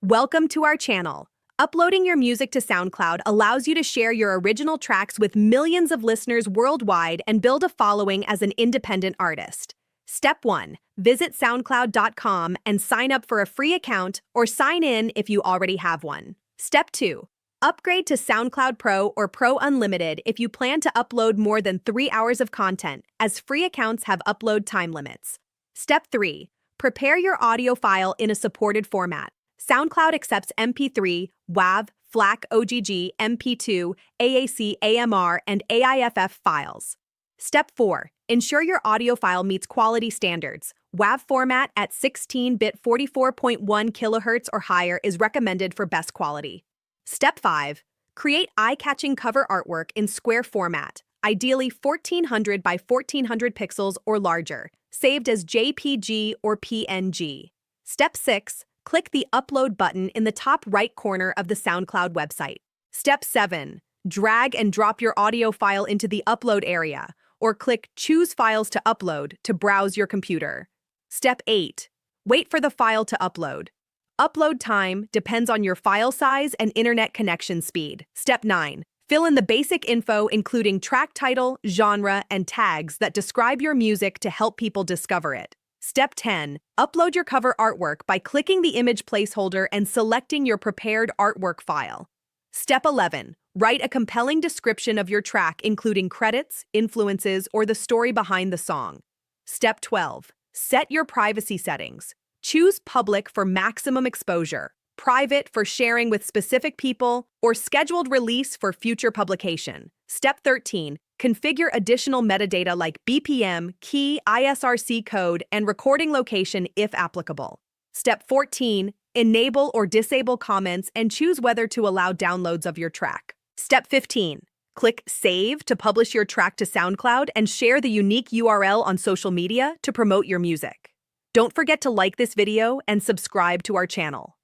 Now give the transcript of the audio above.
Welcome to our channel. Uploading your music to SoundCloud allows you to share your original tracks with millions of listeners worldwide and build a following as an independent artist. Step 1. Visit SoundCloud.com and sign up for a free account or sign in if you already have one. Step 2. Upgrade to SoundCloud Pro or Pro Unlimited if you plan to upload more than 3 hours of content, as free accounts have upload time limits. Step 3. Prepare your audio file in a supported format. SoundCloud accepts MP3, WAV, FLAC, OGG, MP2, AAC, AMR, and AIFF files. Step 4. Ensure your audio file meets quality standards. WAV format at 16-bit 44.1 kHz or higher is recommended for best quality. Step 5. Create eye-catching cover artwork in square format, ideally 1400 by 1400 pixels or larger, saved as JPG or PNG. Step 6. Click the Upload button in the top right corner of the SoundCloud website. Step 7. Drag and drop your audio file into the Upload area, or click Choose Files to Upload to browse your computer. Step 8. Wait for the file to upload. Upload time depends on your file size and internet connection speed. Step 9. Fill in the basic info including track title, genre, and tags that describe your music to help people discover it. Step 10. Upload your cover artwork by clicking the image placeholder and selecting your prepared artwork file. Step 11. Write a compelling description of your track including credits, influences, or the story behind the song. Step 12. Set your privacy settings. Choose public for maximum exposure, private for sharing with specific people, or scheduled release for future publication. Step 13. Configure additional metadata like BPM, key, ISRC code, and recording location if applicable. Step 14. Enable or disable comments and choose whether to allow downloads of your track. Step 15. Click Save to publish your track to SoundCloud and share the unique URL on social media to promote your music. Don't forget to like this video and subscribe to our channel.